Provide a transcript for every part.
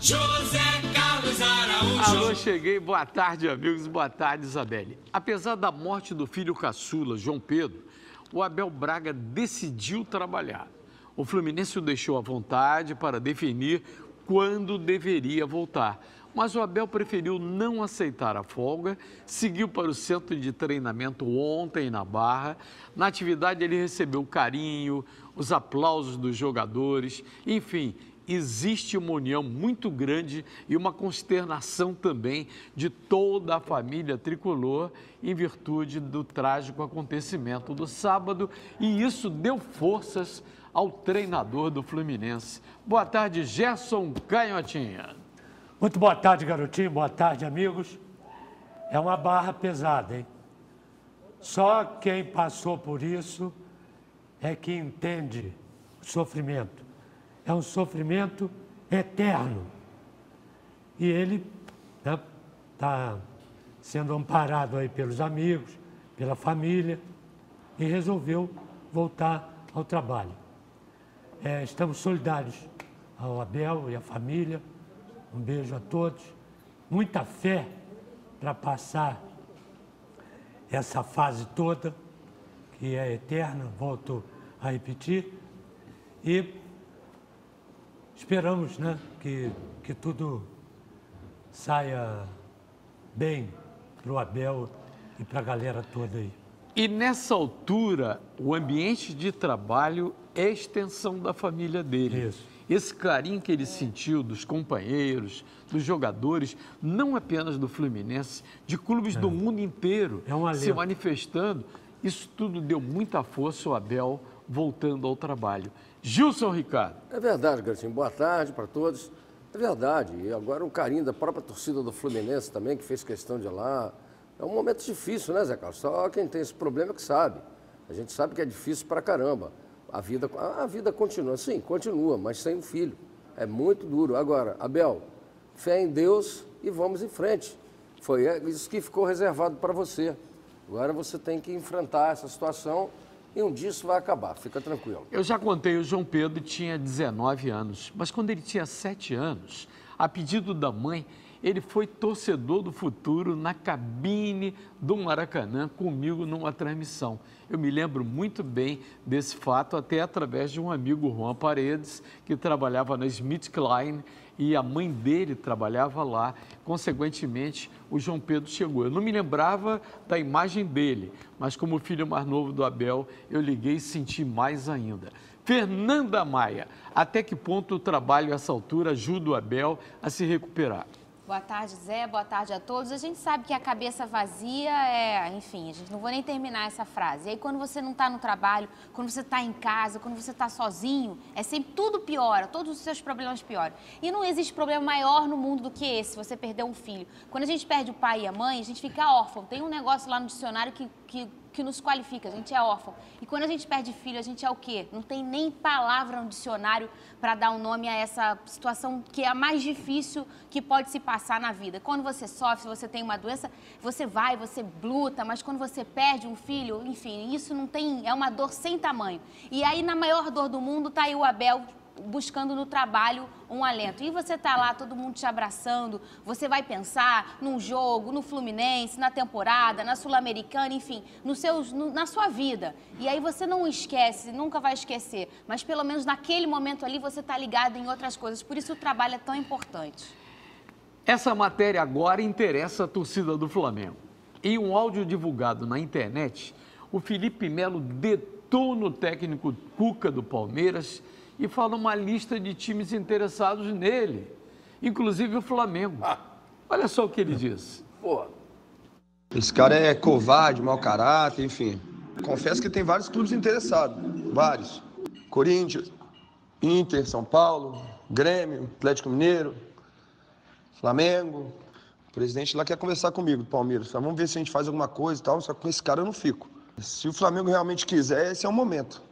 José Carlos Araújo. Alô, cheguei. Boa tarde, amigos. Boa tarde, Isabelle. Apesar da morte do filho caçula, João Pedro, o Abel Braga decidiu trabalhar. O Fluminense o deixou à vontade para definir quando deveria voltar. Mas o Abel preferiu não aceitar a folga, seguiu para o centro de treinamento ontem na Barra. Na atividade ele recebeu o carinho, os aplausos dos jogadores, enfim, existe uma união muito grande e uma consternação também de toda a família tricolor em virtude do trágico acontecimento do sábado, e isso deu forças ao treinador do Fluminense. Boa tarde, Gerson Canhotinha. Muito boa tarde, garotinho. Boa tarde, amigos. É uma barra pesada, hein? Só quem passou por isso é que entende o sofrimento. É um sofrimento eterno. E ele está sendo amparado aí pelos amigos, pela família, e resolveu voltar ao trabalho. Estamos solidários ao Abel e à família. Um beijo a todos. Muita fé para passar essa fase toda, que é eterna, volto a repetir. E esperamos, né, que tudo saia bem para o Abel e para a galera toda aí. E nessa altura, o ambiente de trabalho é extensão da família dele. Isso. Esse carinho que ele sentiu dos companheiros, dos jogadores, não apenas do Fluminense, de clubes do mundo inteiro se manifestando, isso tudo deu muita força ao Abel voltando ao trabalho. Gilson Ricardo. É verdade, Garotinho. Boa tarde para todos. É verdade. E agora o carinho da própria torcida do Fluminense também, que fez questão de ir lá. É um momento difícil, né, Zé Carlos? Só quem tem esse problema que sabe. A gente sabe que é difícil pra caramba. A vida continua, sim, continua, mas sem um filho. É muito duro. Agora, Abel, fé em Deus e vamos em frente. Foi isso que ficou reservado para você. Agora você tem que enfrentar essa situação e um dia isso vai acabar, fica tranquilo. Eu já contei, o João Pedro tinha 19 anos, mas quando ele tinha 7 anos, a pedido da mãe, ele foi torcedor do Futuro na cabine do Maracanã comigo numa transmissão. Eu me lembro muito bem desse fato, até através de um amigo, Juan Paredes, que trabalhava na Smith Klein, e a mãe dele trabalhava lá. Consequentemente, o João Pedro chegou. Eu não me lembrava da imagem dele, mas como filho mais novo do Abel, eu liguei e senti mais ainda. Fernanda Maia, até que ponto o trabalho a essa altura ajuda o Abel a se recuperar? Boa tarde, Zé. Boa tarde a todos. A gente sabe que a cabeça vazia enfim, a gente não vou nem terminar essa frase. E aí, quando você não está no trabalho, quando você está em casa, quando você está sozinho, é sempre tudo piora, todos os seus problemas pioram. E não existe problema maior no mundo do que esse, você perder um filho. Quando a gente perde o pai e a mãe, a gente fica órfão. Tem um negócio lá no dicionário que nos qualifica, a gente é órfão. E quando a gente perde filho, a gente é o quê? Não tem nem palavra no dicionário para dar um nome a essa situação que é a mais difícil que pode se passar na vida. Quando você sofre, você tem uma doença, você luta, mas quando você perde um filho, enfim, isso não tem, é uma dor sem tamanho. E aí, na maior dor do mundo, tá aí o Abel buscando no trabalho um alento. E você tá lá, todo mundo te abraçando, você vai pensar num jogo, no Fluminense, na temporada, na Sul-Americana, enfim, na sua vida. E aí você não esquece, nunca vai esquecer, mas pelo menos naquele momento ali você tá ligado em outras coisas. Por isso o trabalho é tão importante. Essa matéria agora interessa a torcida do Flamengo. Em um áudio divulgado na internet, o Felipe Melo detona o técnico Cuca do Palmeiras e fala uma lista de times interessados nele, inclusive o Flamengo. Olha só o que ele diz. Pô. Esse cara é covarde, mau caráter, enfim. Confesso que tem vários clubes interessados, vários. Corinthians, Inter, São Paulo, Grêmio, Atlético Mineiro, Flamengo. O presidente lá quer conversar comigo, do Palmeiras. Só vamos ver se a gente faz alguma coisa e tal, só que com esse cara eu não fico. Se o Flamengo realmente quiser, esse é o momento.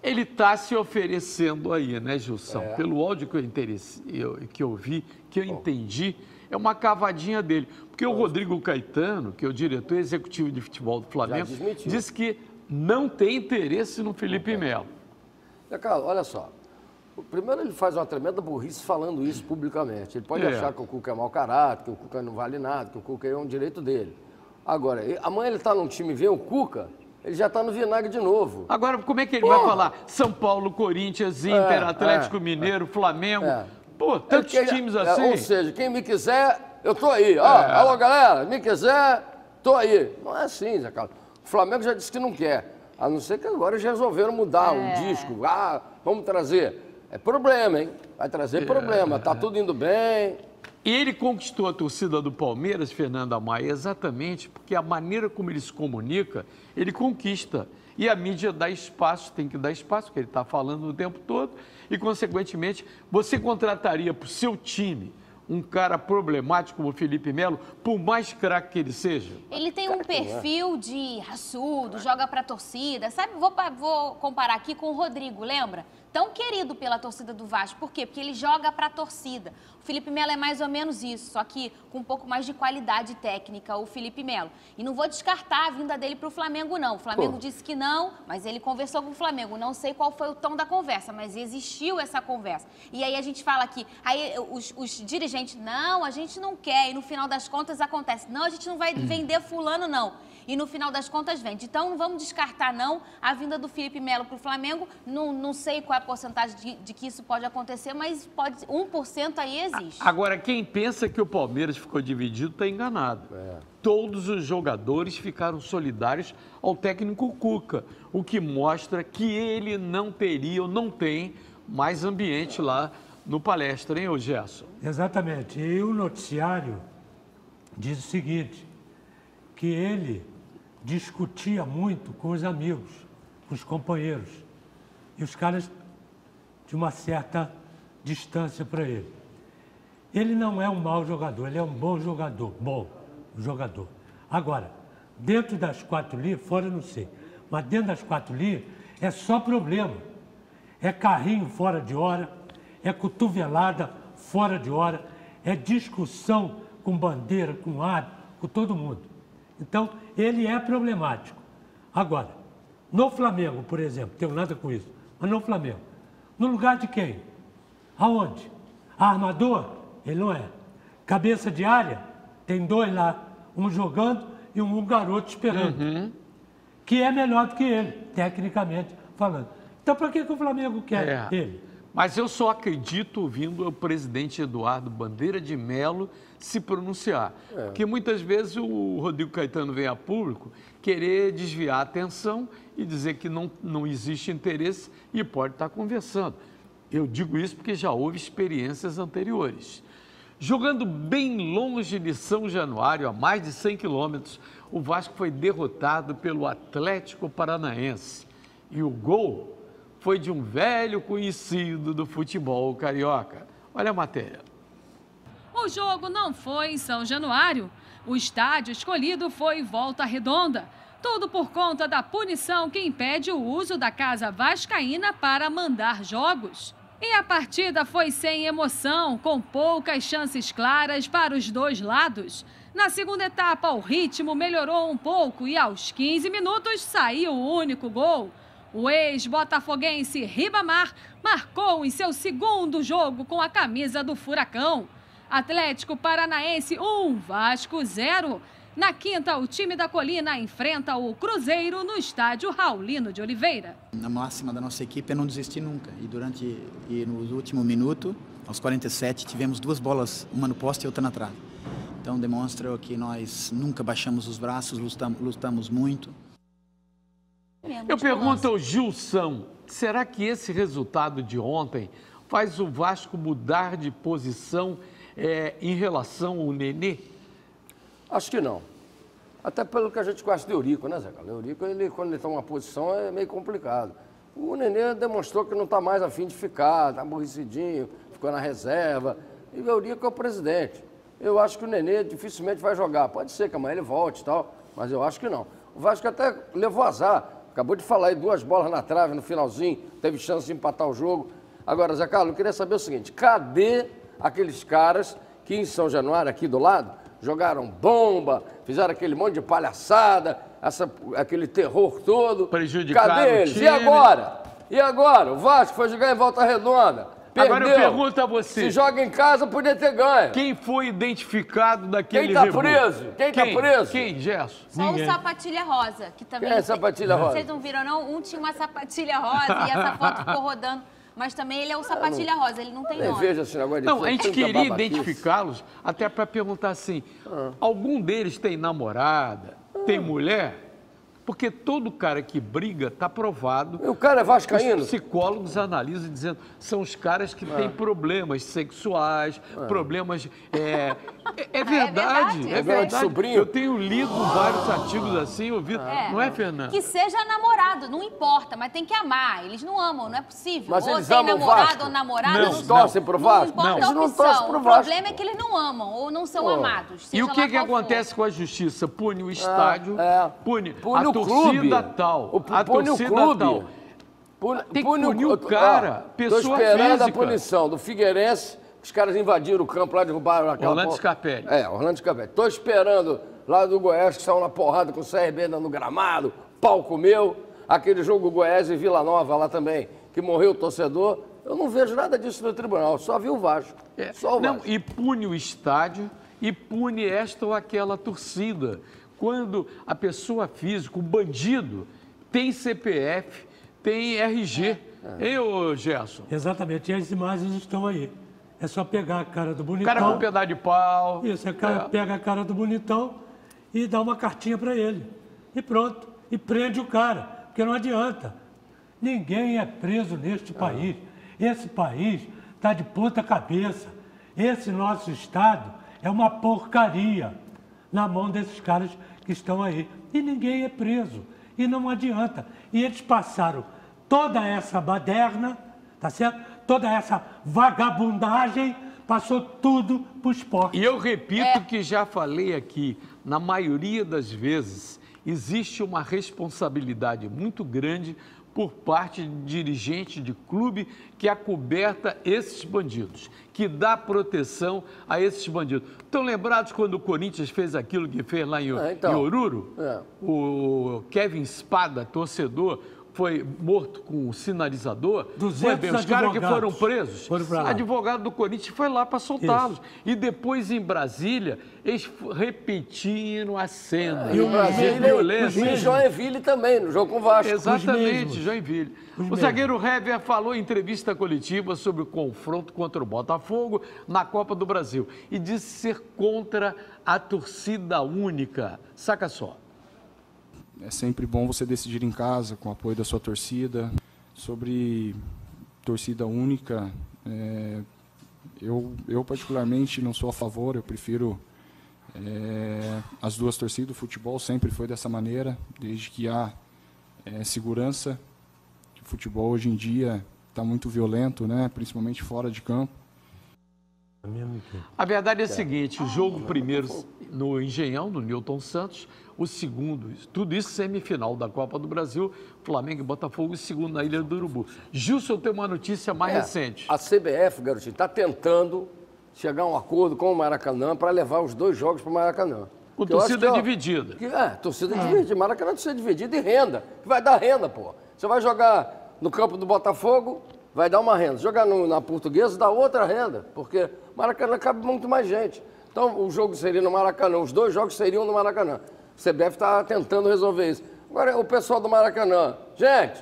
Ele está se oferecendo aí, né, Gilson? Pelo áudio que eu vi, que eu entendi, é uma cavadinha dele. Porque o Rodrigo Caetano, que é o diretor executivo de futebol do Flamengo, disse que não tem interesse no Felipe Melo. Carlos, olha só. Primeiro, ele faz uma tremenda burrice falando isso publicamente. Ele pode achar que o Cuca é mau caráter, que o Cuca não vale nada, que o Cuca é um direito dele. Agora, amanhã ele está num time e vê o Cuca, ele já está no vinagre de novo. Agora, como é que ele vai falar? São Paulo, Corinthians, Inter, Atlético Mineiro, Flamengo. Pô, tantos times assim. Ou seja, quem me quiser, eu tô aí. Alô, galera, me quiser, tô aí. Não é assim, Zé Carlos. O Flamengo já disse que não quer. A não ser que agora eles resolveram mudar o disco. Vamos trazer. É problema, hein? Vai trazer problema. Tá tudo indo bem. E ele conquistou a torcida do Palmeiras, Fernando Amaya, exatamente porque a maneira como ele se comunica, ele conquista. E a mídia dá espaço, tem que dar espaço, porque ele está falando o tempo todo. E, consequentemente, você contrataria para o seu time um cara problemático como o Felipe Melo, por mais craque que ele seja? Ele tem um perfil de raçudo, joga pra torcida, sabe? Vou comparar aqui com o Rodrigo, lembra? Tão querido pela torcida do Vasco. Por quê? Porque ele joga pra torcida. O Felipe Melo é mais ou menos isso, só que com um pouco mais de qualidade técnica, o Felipe Melo. E não vou descartar a vinda dele pro Flamengo, não. O Flamengo disse que não, mas ele conversou com o Flamengo. Não sei qual foi o tom da conversa, mas existiu essa conversa. E aí a gente fala aqui, aí os dirigentes, não, a gente não quer. E no final das contas acontece, não, a gente não vai vender fulano, não. E no final das contas vende. Então não vamos descartar, não, a vinda do Felipe Melo pro Flamengo. Não sei qual é a porcentagem de que isso pode acontecer, mas 1% aí existe. Agora, quem pensa que o Palmeiras ficou dividido está enganado. Todos os jogadores ficaram solidários ao técnico Cuca, o que mostra que ele não teria ou não tem mais ambiente lá no Palestra, hein, ô Gerson? Exatamente. E o noticiário diz o seguinte, que ele discutia muito com os amigos, com os companheiros. E os caras de uma certa distância para ele. Ele não é um mau jogador, ele é um bom jogador. Agora, dentro das 4 linhas, fora não sei, mas dentro das 4 linhas é só problema. É carrinho fora de hora, é cotovelada fora de hora, é discussão com bandeira, com árbitro, com todo mundo. Então, ele é problemático. Agora, no Flamengo, por exemplo, tenho nada com isso, mas no Flamengo, no lugar de quem? Aonde? Armador? Ele não é. Cabeça de área? Tem 2 lá, um jogando e um garoto esperando. Que é melhor do que ele, tecnicamente falando. Então, para que o Flamengo quer ele? Mas eu só acredito ouvindo o presidente Eduardo Bandeira de Melo se pronunciar. Porque muitas vezes o Rodrigo Caetano vem a público querer desviar a atenção e dizer que não existe interesse e pode estar conversando. Eu digo isso porque já houve experiências anteriores. Jogando bem longe de São Januário, a mais de 100 quilômetros, o Vasco foi derrotado pelo Atlético Paranaense. E o gol foi de um velho conhecido do futebol carioca. Olha a matéria. O jogo não foi em São Januário. O estádio escolhido foi Volta Redonda. Tudo por conta da punição que impede o uso da Casa Vascaína para mandar jogos. E a partida foi sem emoção, com poucas chances claras para os dois lados. Na segunda etapa, o ritmo melhorou um pouco e aos 15 minutos saiu o único gol. O ex-botafoguense Ribamar marcou em seu segundo jogo com a camisa do Furacão. Atlético Paranaense 1, Vasco 0. Na quinta, o time da Colina enfrenta o Cruzeiro no estádio Raulino de Oliveira. Na máxima da nossa equipe é não desistir nunca. E no último minuto, aos 47, tivemos 2 bolas, uma no poste e outra na trave. Então demonstra que nós nunca baixamos os braços, lutamos muito. Eu pergunto ao Gilson, será que esse resultado de ontem faz o Vasco mudar de posição em relação ao Nenê? Acho que não. Até pelo que a gente conhece do Eurico, né, Zé Carlos? O Eurico, quando ele toma uma posição, é meio complicado. O Nenê demonstrou que não está mais a fim de ficar, está aborrecidinho, ficou na reserva. E o Eurico é o presidente. Eu acho que o Nenê dificilmente vai jogar. Pode ser que amanhã ele volte e tal, mas eu acho que não. O Vasco até levou azar. Acabou de falar aí, 2 bolas na trave no finalzinho, teve chance de empatar o jogo. Agora, Zé Carlos, eu queria saber o seguinte, cadê aqueles caras que em São Januário, aqui do lado, jogaram bomba, fizeram aquele monte de palhaçada, aquele terror todo. Prejudicaram cadê eles? o time. E agora? E agora? O Vasco foi jogar em Volta Redonda. Perdeu. Agora eu pergunto a você. Se joga em casa, podia ter ganho. Quem foi identificado daquele Quem tá rebu? preso? Quem tá preso? Quem, Gerson? Só o Sapatilha Rosa, que também... Quem é Sapatilha Rosa? Vocês não viram, não? Um tinha uma sapatilha rosa e essa foto ficou rodando. Mas também ele é o Sapatilha Rosa, ele não tem nome. Veja esse negócio de Não, a gente tanta queria babaquice. identificá-los até para perguntar assim, algum deles tem namorada, tem mulher? Porque todo cara que briga está provado. E o cara é vascaíno? Os psicólogos analisam dizendo são os caras que têm problemas sexuais, problemas... É verdade, é verdade. Sobrinho. Eu tenho lido vários artigos assim, ouvido. Não é, Fernando? Que seja namorado, não importa, mas tem que amar. Eles não amam, não é possível. Mas ou eles tem amam o namorado Vasco? ou namorada. Eles torcem pro Vasco? Não importa Eles a não opção. torcem pro O Vasco. problema é que eles não amam ou não são amados. E o seja que lá qual acontece for. com a justiça? Pune o estádio, pune o a torcida clube. tal, a Pune o torcida clube. tal. Tem que punir o cara, pessoa Tô esperando física. a punição do Figueirense, os caras invadiram o campo lá, derrubaram aquela... Orlando Scarpelli. Orlando Scarpelli. Tô esperando lá do Goiás, que saiu na porrada com o CRB no gramado, pau comeu. Aquele jogo Goiás e Vila Nova lá também, que morreu o torcedor. Eu não vejo nada disso no tribunal, só vi o Vasco. Só o Vasco. Não, e pune o estádio e pune esta ou aquela torcida. Quando a pessoa física, o bandido, tem CPF, tem RG. Hein, ô Gerson? Exatamente, e as imagens estão aí. É só pegar a cara do O bonitão. cara com um pedaço de pau. Isso, pega a cara do bonitão e dá uma cartinha para ele. E pronto. E prende o cara, porque não adianta. Ninguém é preso neste país. Esse país está de ponta cabeça. Esse nosso Estado é uma porcaria na mão desses caras que estão aí. E ninguém é preso. E não adianta. E eles passaram toda essa baderna, tá certo? Toda essa vagabundagem, passou tudo para o esporte. E eu repito que já falei aqui, na maioria das vezes, existe uma responsabilidade muito grande por parte de dirigente de clube que acoberta esses bandidos, que dá proteção a esses bandidos. Estão lembrados quando o Corinthians fez aquilo que fez lá em Oruro? O Kevin Spada, torcedor, foi morto com um sinalizador. 200 os caras que foram presos, advogado do Corinthians foi lá para soltá-los. E depois, em Brasília, eles repetiram a cena. E o Brasília, e Joinville também, no jogo com o Vasco. Exatamente, Joinville. O zagueiro Hever falou em entrevista coletiva sobre o confronto contra o Botafogo na Copa do Brasil e disse ser contra a torcida única. Saca só. É sempre bom você decidir em casa, com o apoio da sua torcida. Sobre torcida única, eu particularmente não sou a favor, eu prefiro as duas torcidas. O futebol sempre foi dessa maneira, desde que há segurança. O futebol hoje em dia está muito violento, né? Principalmente fora de campo. A verdade é a seguinte, o jogo primeiro no Engenhão, no Newton Santos, o segundo, tudo isso semifinal da Copa do Brasil, Flamengo e Botafogo, e segundo na Ilha do Urubu. Gilson, tem uma notícia mais recente. A CBF, garotinho, está tentando chegar a um acordo com o Maracanã para levar os dois jogos para o Maracanã. Com torcida dividida. Torcida dividida. Maracanã torcida dividida e renda, que vai dar renda, pô. Você vai jogar no campo do Botafogo, vai dar uma renda. Jogar na Portuguesa, dá outra renda, porque Maracanã cabe muito mais gente. Então, o jogo seria no Maracanã, os dois jogos seriam no Maracanã. A CBF está tentando resolver isso. Agora, o pessoal do Maracanã, gente,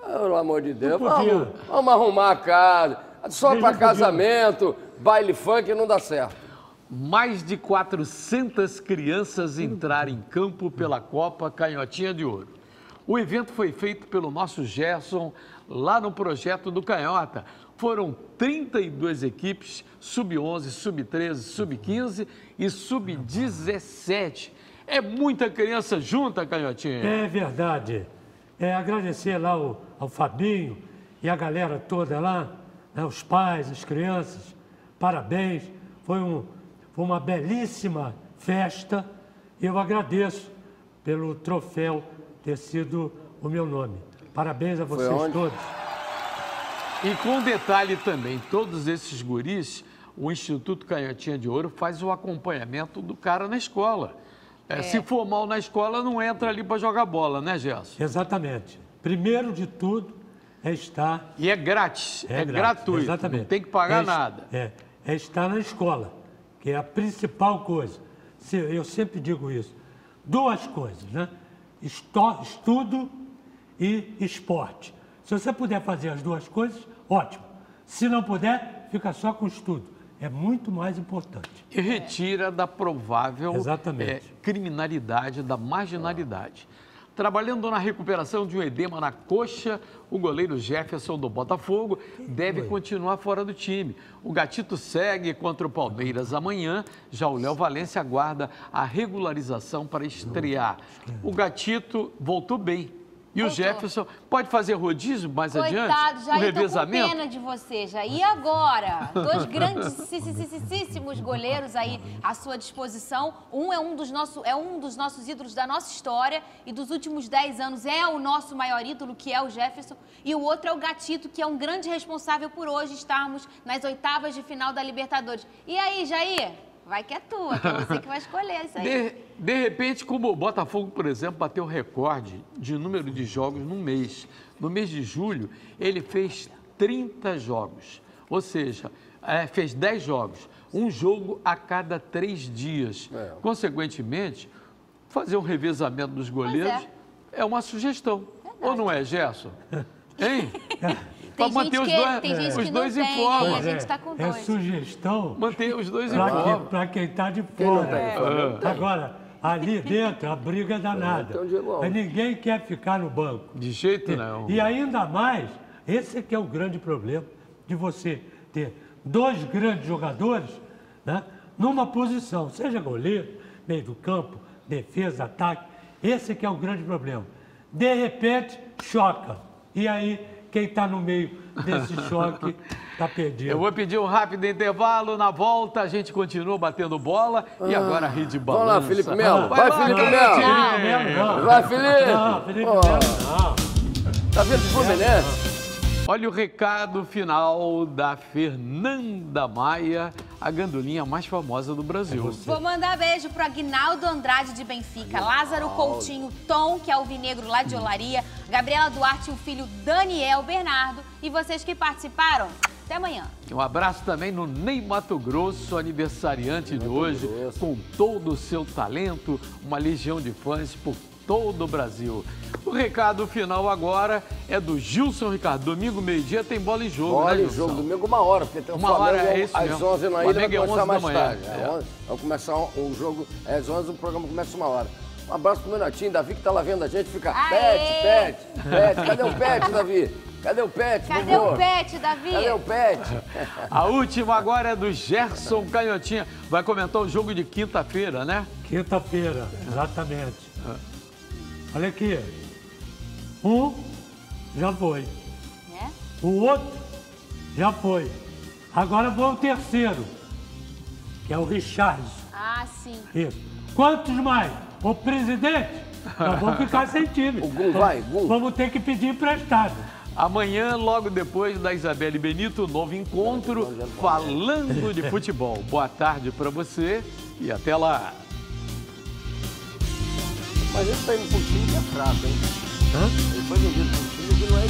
pelo amor de Deus, vamos arrumar a casa. Só para casamento, baile funk não dá certo. Mais de 400 crianças entraram em campo pela Copa Canhotinha de Ouro. O evento foi feito pelo nosso Gerson, lá no projeto do Canhota. Foram 32 equipes, sub-11, sub-13, sub-15 e sub-17. É muita criança junta, Canhotinha? É verdade. Agradecer lá ao Fabinho e a galera toda lá, né, os pais, as crianças. Parabéns. Foi uma belíssima festa. E eu agradeço pelo troféu ter sido o meu nome. Parabéns a vocês todos. E com detalhe também, todos esses guris, o Instituto Canhotinha de Ouro faz o acompanhamento do cara na escola. Se for mal na escola, não entra ali para jogar bola, né, Gerson? Exatamente. Primeiro de tudo, é estar... E é grátis, é grátis, gratuito, exatamente. não tem que pagar nada. É estar na escola, que é a principal coisa. Eu sempre digo isso. Duas coisas, né? Estudo e esporte. Se você puder fazer as duas coisas, ótimo. Se não puder, fica só com estudo. É muito mais importante. E retira da provável Exatamente. Criminalidade, da marginalidade. Trabalhando na recuperação de um edema na coxa, o goleiro Jefferson do Botafogo deve continuar fora do time. O Gatito segue contra o Palmeiras amanhã, já o Léo Valência aguarda a regularização para estrear. O Gatito voltou bem. E o Jefferson pode fazer rodízio mais adiante? Coitado, Jair, um revezamento? tô com pena de você, Jair. E agora? Dois grandíssimos goleiros aí à sua disposição. Um é um dos nossos ídolos da nossa história e dos últimos 10 anos é o nosso maior ídolo, que é o Jefferson. E o outro é o Gatito, que é um grande responsável por hoje estarmos nas oitavas de final da Libertadores. E aí, Jair? Vai que é tua, que é você que vai escolher isso aí. De repente, como o Botafogo, por exemplo, bateu recorde de número de jogos num mês. No mês de julho, ele fez 30 jogos. Ou seja, fez 10 jogos. Um jogo a cada 3 dias. Consequentemente, fazer um revezamento dos goleiros é uma sugestão. Verdade. Ou não é, Gerson? Hein? Para manter os dois em forma. A gente está com dois. É sugestão. Manter os dois em forma. Para quem está de fora. Agora, ali dentro, a briga é danada. Mas ninguém quer ficar no banco. De jeito nenhum. E ainda mais, esse é que é o grande problema de você ter dois grandes jogadores, né, numa posição, seja goleiro, meio do campo, defesa, ataque. Esse que é o grande problema. De repente, choca. E aí, quem está no meio desse choque está perdido. Eu vou pedir um rápido intervalo. Na volta, a gente continua batendo bola. E agora a rede balança. Vamos lá, Felipe Melo. Vai, Felipe Melo. Vai, Felipe. Não, Felipe Melo não. Tá vendo o Fluminense? Olha o recado final da Fernanda Maia, a gandolinha mais famosa do Brasil. Vou mandar beijo pro Aguinaldo Andrade de Benfica, Lázaro Coutinho, Tom, que é o vinegro lá de Olaria, Gabriela Duarte e o filho Daniel Bernardo. E vocês que participaram, até amanhã. Um abraço também no Ney Mato Grosso, aniversariante de hoje, com todo o seu talento, uma legião de fãs por todo o Brasil. O recado final agora é do Gilson Ricardo. Domingo, meio-dia, tem bola em jogo, bola né, em jogo, domingo 1h, porque tem o Flamengo às 11 na ilha, vai começar mais tarde. Vai começar o jogo às 11, o programa começa 1h. Um abraço pro meu netinho, Davi, que tá lá vendo a gente, fica pet. Cadê o pet, Davi? Cadê o pet, Cadê o pet, Davi? Cadê o pet? A última agora é do Gerson Canhotinha. Vai comentar o jogo de quinta-feira, né? Quinta-feira, exatamente. Olha aqui. Um já foi. O outro já foi. Agora vou ao terceiro, que é o Richarlison. Ah, sim. Isso. Quantos mais? O presidente? Nós vamos ficar sem time. O Gum vai, Gum. Vamos ter que pedir emprestado. Amanhã, logo depois da Isabelle Benito, novo encontro falando de futebol. Boa tarde para você e até lá. Mas ele tá indo pro time que é fraco, hein? Ele foi vendido pro time que não é